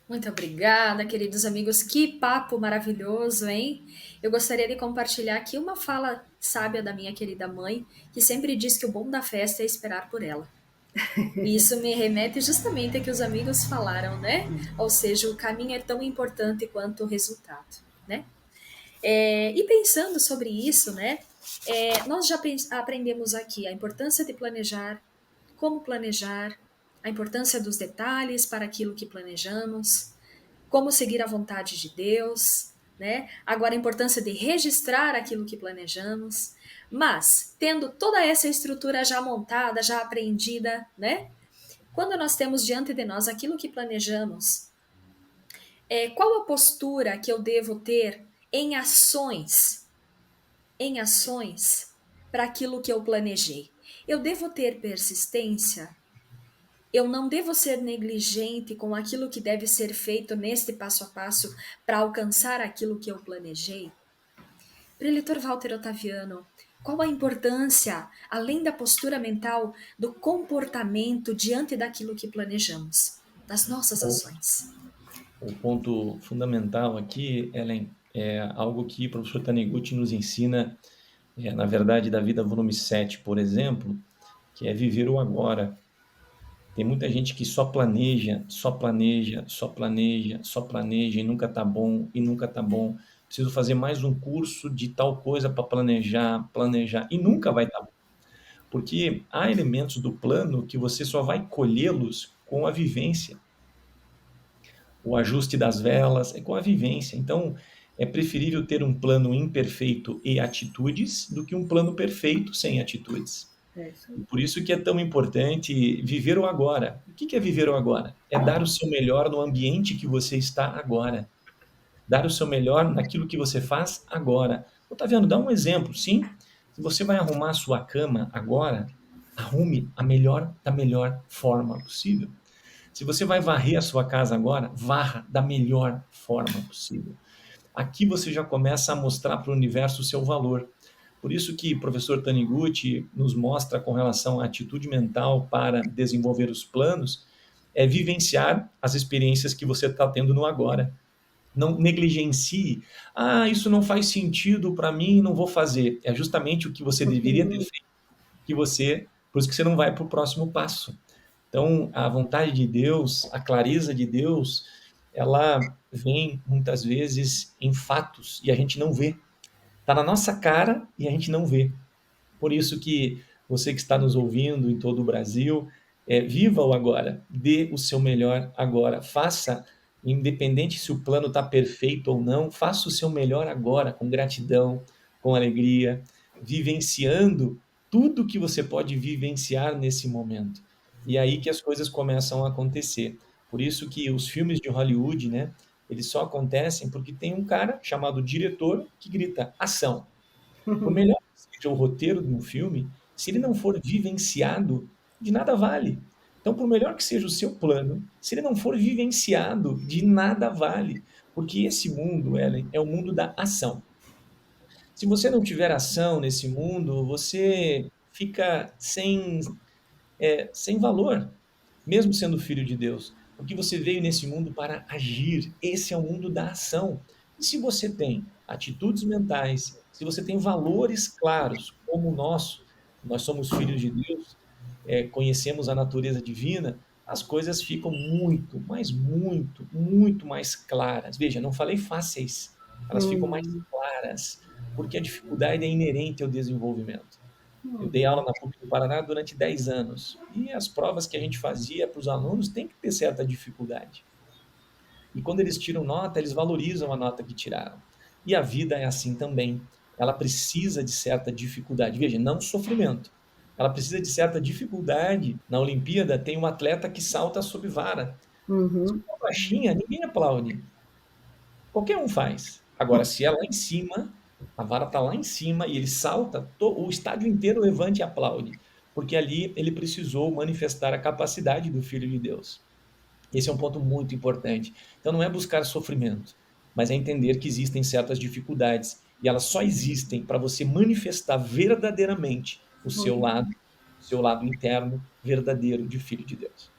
Speaker 2: Muito obrigada, queridos amigos. Que papo maravilhoso, hein? Eu gostaria de compartilhar aqui uma fala sábia da minha querida mãe, que sempre diz que o bom da festa é esperar por ela. E isso me remete justamente ao que os amigos falaram, né? Ou seja, o caminho é tão importante quanto o resultado, né? E pensando sobre isso, né? Nós já aprendemos aqui a importância de planejar, como planejar, a importância dos detalhes para aquilo que planejamos, como seguir a vontade de Deus, né? Agora a importância de registrar aquilo que planejamos, mas tendo toda essa estrutura já montada, já aprendida, né? Quando nós temos diante de nós aquilo que planejamos, qual a postura que eu devo ter em ações para aquilo que eu planejei? Eu devo ter persistência? Eu não devo ser negligente com aquilo que deve ser feito neste passo a passo para alcançar aquilo que eu planejei? Preletor Walter Ottaviano, qual a importância, além da postura mental, do comportamento diante daquilo que planejamos, das nossas ações?
Speaker 4: O ponto fundamental aqui, Ellen, é algo que o professor Taniguchi nos ensina, na Verdade da Vida, volume 7, por exemplo, que é viver o agora. Tem muita gente que só planeja, só planeja, só planeja, só planeja e nunca tá bom, e nunca tá bom. Preciso fazer mais um curso de tal coisa para planejar, e nunca vai estar bom. Porque há elementos do plano que você só vai colhê-los com a vivência. O ajuste das velas é com a vivência. Então, é preferível ter um plano imperfeito e atitudes do que um plano perfeito sem atitudes. Por isso que é tão importante viver o agora. O que é viver o agora? É dar o seu melhor no ambiente que você está agora. Dar o seu melhor naquilo que você faz agora. Ottaviano, dá um exemplo, sim? Se você vai arrumar a sua cama agora, arrume da melhor forma possível. Se você vai varrer a sua casa agora, varra da melhor forma possível. Aqui você já começa a mostrar para o universo o seu valor. Por isso que o professor Taniguchi nos mostra com relação à atitude mental para desenvolver os planos, é vivenciar as experiências que você está tendo no agora. Não negligencie. Isso não faz sentido para mim, não vou fazer. É justamente o que você deveria ter feito, por isso que você não vai para o próximo passo. Então, a vontade de Deus, a clareza de Deus, ela vem muitas vezes em fatos e a gente não vê. Está na nossa cara e a gente não vê. Por isso que você que está nos ouvindo em todo o Brasil, viva o agora, dê o seu melhor agora, faça, independente se o plano está perfeito ou não, faça o seu melhor agora, com gratidão, com alegria, vivenciando tudo que você pode vivenciar nesse momento. E aí que as coisas começam a acontecer. Por isso que os filmes de Hollywood, né, eles só acontecem porque tem um cara chamado diretor que grita ação. Por melhor que seja o roteiro de um filme, se ele não for vivenciado, de nada vale. Então, por melhor que seja o seu plano, se ele não for vivenciado, de nada vale. Porque esse mundo, Ellen, é o mundo da ação. Se você não tiver ação nesse mundo, você fica sem valor, mesmo sendo filho de Deus, porque você veio nesse mundo para agir. Esse é o mundo da ação. E se você tem atitudes mentais, se você tem valores claros, como o nosso, nós somos filhos de Deus, conhecemos a natureza divina, as coisas ficam muito, mas muito, muito mais claras. Veja, não falei fáceis, elas ficam mais
Speaker 3: Hum,
Speaker 4: claras, porque a dificuldade é inerente ao desenvolvimento. Eu dei aula
Speaker 3: hum,
Speaker 4: na PUC do Paraná durante 10 anos. E as provas que a gente fazia para os alunos têm que ter certa dificuldade. E quando eles tiram nota, eles valorizam a nota que tiraram. E a vida é assim também. Ela precisa de certa dificuldade. Veja, não sofrimento. Ela precisa de certa dificuldade. Na Olimpíada, tem um atleta que salta sob vara. Se
Speaker 3: uhum.
Speaker 4: for baixinha, ninguém aplaude. Qualquer um faz. Agora, se é lá em cima, a vara está lá em cima e ele salta, o estádio inteiro levanta e aplaude, porque ali ele precisou manifestar a capacidade do Filho de Deus. Esse é um ponto muito importante. Então, não é buscar sofrimento, mas é entender que existem certas dificuldades e elas só existem para você manifestar verdadeiramente o seu lado interno verdadeiro de Filho de Deus.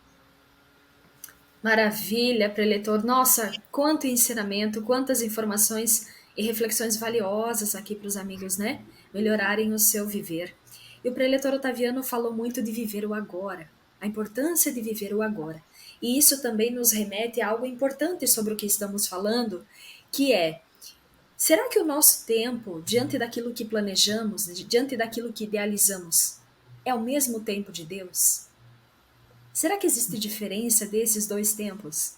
Speaker 2: Maravilha, preletor. Nossa, quanto ensinamento, quantas informações e reflexões valiosas aqui para os amigos, né? Melhorarem o seu viver. E o preletor Otaviano falou muito de viver o agora, a importância de viver o agora. E isso também nos remete a algo importante sobre o que estamos falando, que é: será que o nosso tempo, diante daquilo que planejamos, diante daquilo que idealizamos, é o mesmo tempo de Deus? Será que existe diferença desses dois tempos?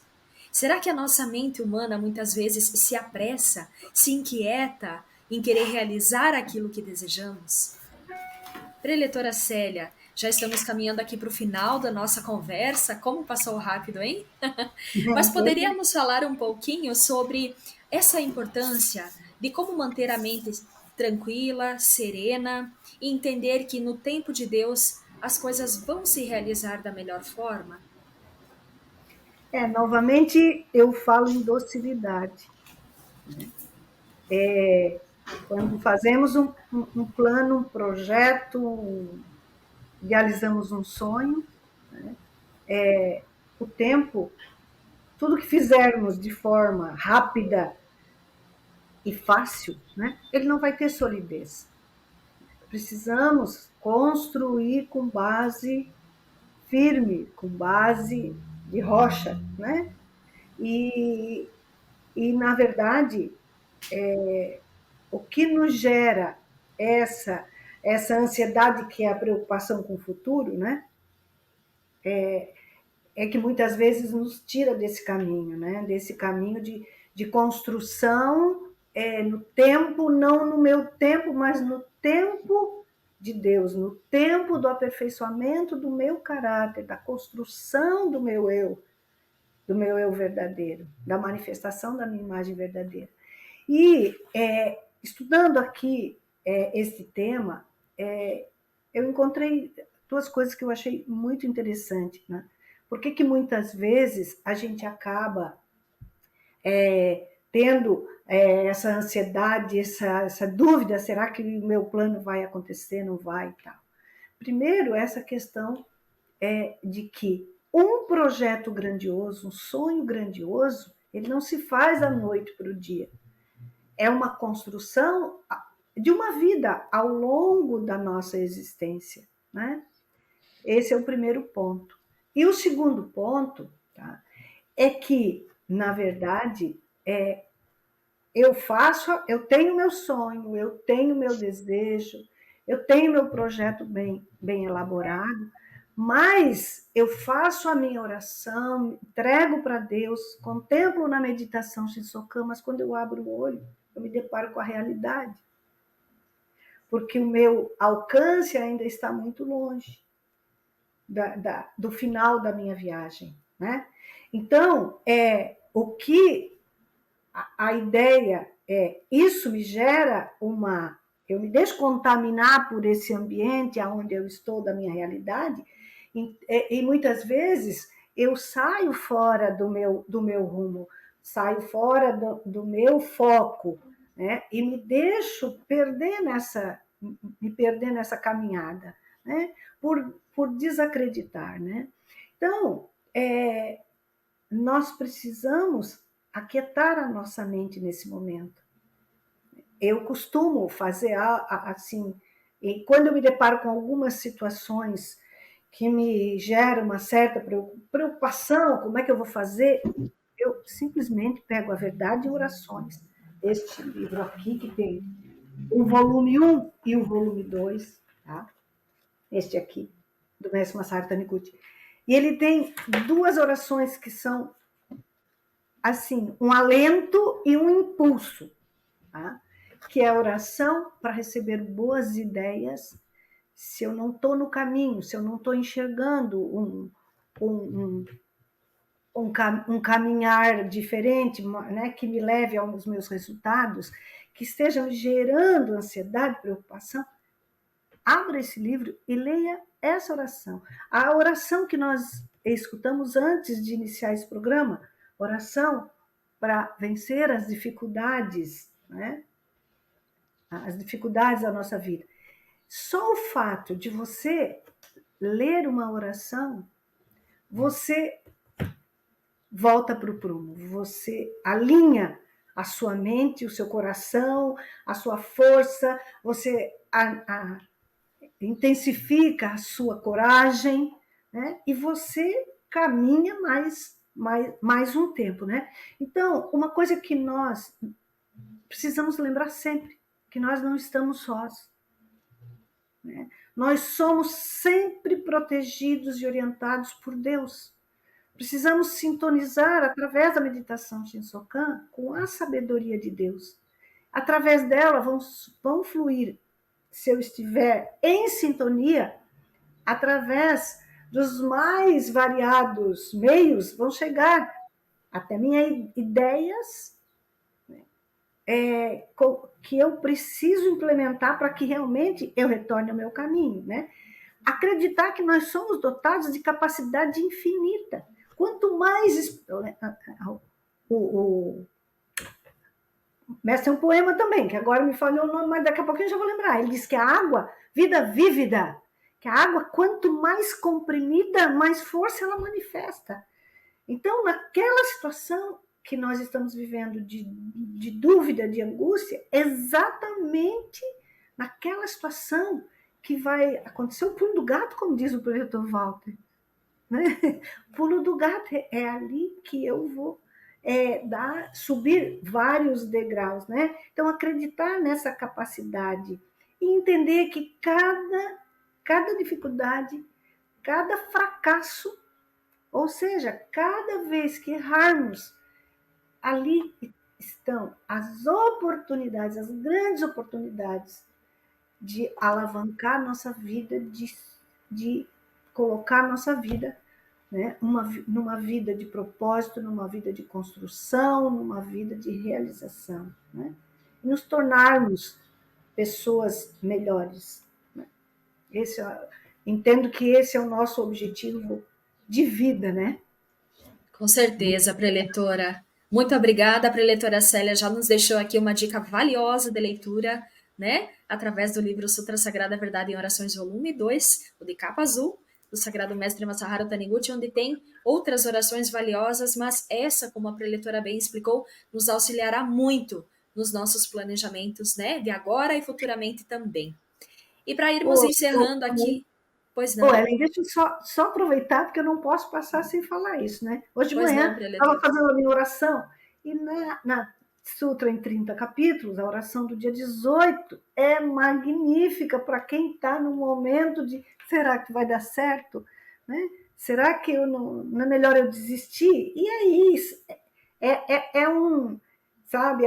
Speaker 2: Será que a nossa mente humana muitas vezes se apressa, se inquieta em querer realizar aquilo que desejamos? Preletora Célia, já estamos caminhando aqui para o final da nossa conversa. Como passou rápido, hein? Mas poderíamos falar um pouquinho sobre essa importância de como manter a mente tranquila, serena e entender que no tempo de Deus as coisas vão se realizar da melhor forma?
Speaker 3: Novamente eu falo em docilidade. Quando fazemos um plano, um projeto, idealizamos um sonho, o tempo, tudo que fizermos de forma rápida e fácil, né, ele não vai ter solidez. Precisamos construir com base firme, com base de rocha, né? E, na verdade, o que nos gera essa essa ansiedade que é a preocupação com o futuro, né? É que muitas vezes nos tira desse caminho, né? Desse caminho de construção no tempo, não no meu tempo, mas no tempo de Deus, no tempo do aperfeiçoamento do meu caráter, da construção do meu eu verdadeiro, da manifestação da minha imagem verdadeira. E estudando aqui esse tema, eu encontrei duas coisas que eu achei muito interessantes, né? Por que muitas vezes a gente acaba tendo essa ansiedade, essa dúvida, será que o meu plano vai acontecer, não vai e tal? Primeiro, essa questão de que um projeto grandioso, um sonho grandioso, ele não se faz da noite para o dia. É uma construção de uma vida ao longo da nossa existência, né? Esse é o primeiro ponto. E o segundo ponto, tá, é que, na verdade, eu tenho meu sonho, eu tenho meu desejo, eu tenho meu projeto bem elaborado, mas eu faço a minha oração, entrego para Deus, contemplo na meditação Shinsokama, mas quando eu abro o olho, eu me deparo com a realidade. Porque o meu alcance ainda está muito longe do final da minha viagem, né? Então, o que a ideia isso me gera eu me deixo contaminar por esse ambiente onde eu estou, da minha realidade, e muitas vezes eu saio fora do meu rumo, saio fora do meu foco, né? E me deixo me perder nessa caminhada, né? Por desacreditar, né? Então, nós precisamos aquietar a nossa mente nesse momento. Eu costumo fazer assim, e quando eu me deparo com algumas situações que me geram uma certa preocupação, como é que eu vou fazer? Eu simplesmente pego a Verdade em Orações, este livro aqui, que tem o volume 1 e o volume 2, tá? Este aqui, do mestre Masaru Taniguchi. E ele tem 2 orações que são, assim, um alento e um impulso, tá? Que é a oração para receber boas ideias se eu não estou no caminho, se eu não estou enxergando um caminhar diferente, né, que me leve aos meus resultados, que esteja me gerando ansiedade, preocupação. Abra esse livro e leia essa oração. A oração que nós escutamos antes de iniciar esse programa, oração para vencer as dificuldades, né? As dificuldades da nossa vida. Só o fato de você ler uma oração, você volta para o prumo, você alinha a sua mente, o seu coração, a sua força, você intensifica a sua coragem, né? E você caminha mais um tempo, né? Então, uma coisa que nós precisamos lembrar sempre, que nós não estamos sós, né? Nós somos sempre protegidos e orientados por Deus. Precisamos sintonizar através da meditação Shinsokan com a sabedoria de Deus. Através dela vão fluir, se eu estiver em sintonia, através dos mais variados meios, vão chegar até minhas ideias, que eu preciso implementar para que realmente eu retorne ao meu caminho, né? Acreditar que nós somos dotados de capacidade infinita. Quanto mais... O mestre tem um poema também, que agora me falhou o nome, mas daqui a pouquinho eu já vou lembrar. Ele diz que a água, vida vívida, que a água, quanto mais comprimida, mais força ela manifesta. Então, naquela situação que nós estamos vivendo de dúvida, de angústia, exatamente naquela situação que vai acontecer o pulo do gato, como diz o professor Walter. Né? O pulo do gato é ali que eu vou subir vários degraus. Né? Então, acreditar nessa capacidade e entender que cada dificuldade, cada fracasso, ou seja, cada vez que errarmos, ali estão as oportunidades, as grandes oportunidades de alavancar nossa vida, de colocar nossa vida, né, numa vida de propósito, numa vida de construção, numa vida de realização, né? E nos tornarmos pessoas melhores. Né? Entendo que esse é o nosso objetivo de vida, né?
Speaker 2: Com certeza, preletora. Muito obrigada. A preletora Célia já nos deixou aqui uma dica valiosa de leitura, né? Através do livro Sutra Sagrada Verdade em Orações, volume 2, o de capa azul, do Sagrado Mestre Masaharu Taniguchi, onde tem outras orações valiosas, mas essa, como a preletora bem explicou, nos auxiliará muito nos nossos planejamentos, né? De agora e futuramente também. E para irmos encerrando aqui... Pois não.
Speaker 3: Ellen, deixa eu só aproveitar, porque eu não posso passar sem falar isso, né? Hoje de manhã, estava fazendo a minha oração, e na Sutra em 30 capítulos, a oração do dia 18 é magnífica para quem está no momento de, será que vai dar certo? Né? Será que não é melhor eu desistir? E é isso. Sabe,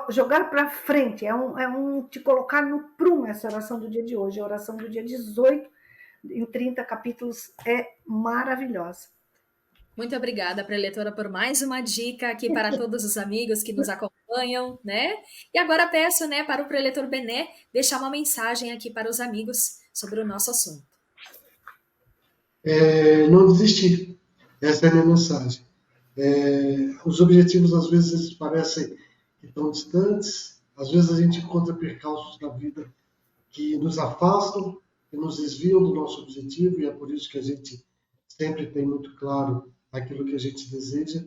Speaker 3: jogar para frente, é um te colocar no prumo essa oração do dia de hoje. A oração do dia 18, em 30 capítulos, é maravilhosa.
Speaker 2: Muito obrigada, preletora, por mais uma dica aqui para todos os amigos que nos acompanham, né? E agora peço, né, para o preletor Bené deixar uma mensagem aqui para os amigos sobre o nosso assunto.
Speaker 5: Não desistir. Essa é a minha mensagem. Os objetivos, às vezes, eles parecem que estão distantes. Às vezes a gente encontra percalços na vida que nos afastam, que nos desviam do nosso objetivo, e é por isso que a gente sempre tem muito claro aquilo que a gente deseja.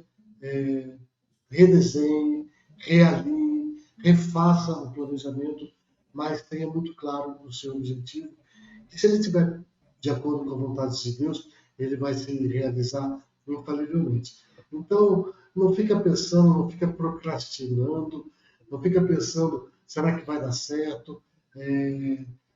Speaker 5: Redesenhe, realinhe, refaça o planejamento, mas tenha muito claro o seu objetivo. E se ele estiver de acordo com a vontade de Deus, ele vai se realizar infalivelmente. Então, não fica pensando, não fica procrastinando, não fica pensando, será que vai dar certo?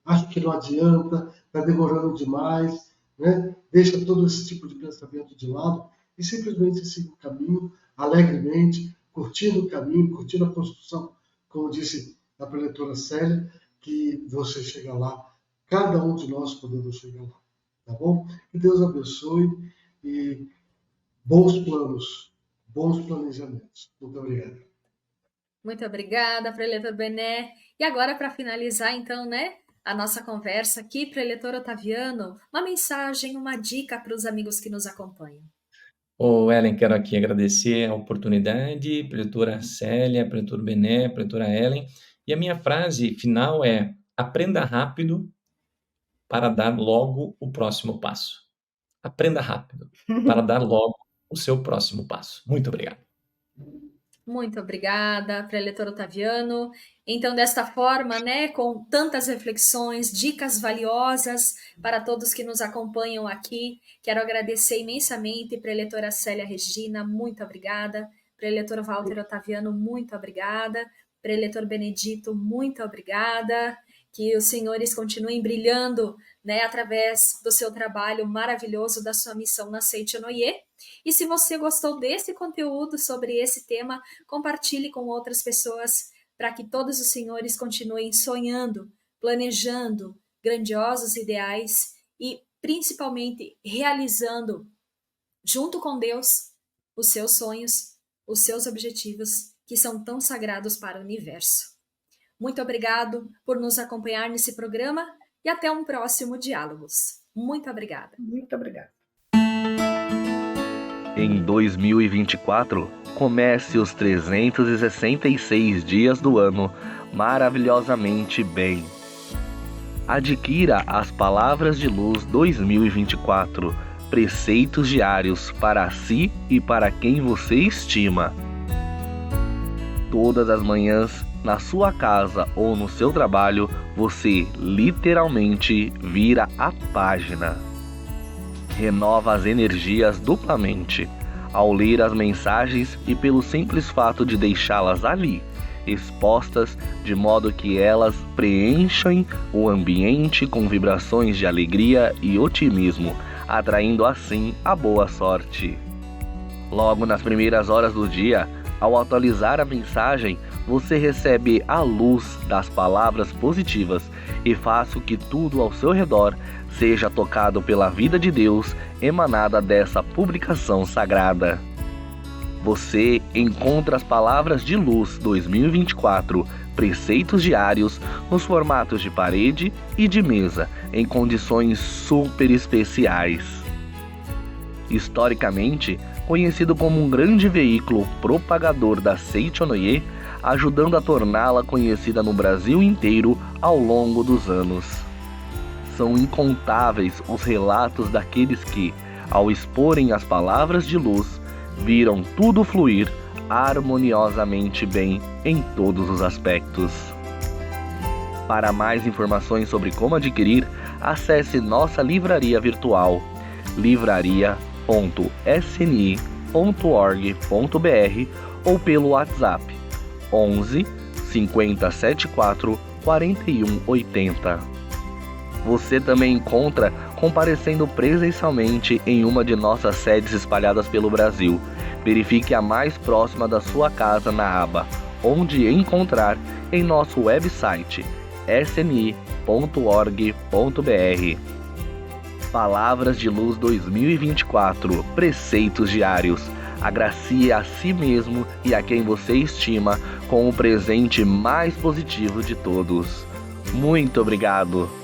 Speaker 5: Acho que não adianta, está demorando demais, né? Deixa todo esse tipo de pensamento de lado e simplesmente siga o caminho alegremente, curtindo o caminho, curtindo a construção, como disse a preletora Célia, que você chega lá. Cada um de nós podemos chegar lá, tá bom? Que Deus abençoe e bons planos, bons planejamentos. Muito obrigado.
Speaker 2: Muito obrigada, preletor Bené. E agora, para finalizar, então, né, a nossa conversa aqui, preletor Otaviano, uma mensagem, uma dica para os amigos que nos acompanham.
Speaker 4: Ellen, quero aqui agradecer a oportunidade, preletora Célia, preletor Bené, preletora Ellen. E a minha frase final é: aprenda rápido para dar logo o próximo passo. Aprenda rápido para dar logo o seu próximo passo. Muito obrigado.
Speaker 2: Muito obrigada, preletor Otaviano. Então, desta forma, né, com tantas reflexões, dicas valiosas para todos que nos acompanham aqui, quero agradecer imensamente, preletora Célia Regina, muito obrigada. Preletor Walter Otaviano, muito obrigada. Preletor Benedito, muito obrigada. Que os senhores continuem brilhando, né, através do seu trabalho maravilhoso, da sua missão na Seitio no Ie. E se você gostou desse conteúdo sobre esse tema, compartilhe com outras pessoas para que todos os senhores continuem sonhando, planejando grandiosos ideais e, principalmente, realizando, junto com Deus, os seus sonhos, os seus objetivos, que são tão sagrados para o universo. Muito obrigado por nos acompanhar nesse programa e até um próximo Diálogos. Muito obrigada.
Speaker 3: Muito obrigada.
Speaker 6: Em 2024, comece os 366 dias do ano maravilhosamente bem. Adquira as Palavras de Luz 2024, preceitos diários para si e para quem você estima. Todas as manhãs, na sua casa ou no seu trabalho, você literalmente vira a página. Renova as energias duplamente, ao ler as mensagens e pelo simples fato de deixá-las ali, expostas, de modo que elas preenchem o ambiente com vibrações de alegria e otimismo, atraindo assim a boa sorte. Logo nas primeiras horas do dia, ao atualizar a mensagem, você recebe a luz das palavras positivas e faça que tudo ao seu redor seja tocado pela vida de Deus emanada dessa publicação sagrada. Você encontra as Palavras de Luz 2024, preceitos diários, nos formatos de parede e de mesa, em condições super especiais. Historicamente, conhecido como um grande veículo propagador da Seitio no Ie, ajudando a torná-la conhecida no Brasil inteiro ao longo dos anos. São incontáveis os relatos daqueles que, ao exporem as palavras de luz, viram tudo fluir harmoniosamente bem em todos os aspectos. Para mais informações sobre como adquirir, acesse nossa livraria virtual livraria.sni.org.br ou pelo WhatsApp 11 50 74 41 80. Você também encontra comparecendo presencialmente em uma de nossas sedes espalhadas pelo Brasil. Verifique a mais próxima da sua casa na aba Onde Encontrar em nosso website sni.org.br. Palavras de Luz 2024, preceitos diários. Agracie a si mesmo e a quem você estima com o presente mais positivo de todos. Muito obrigado!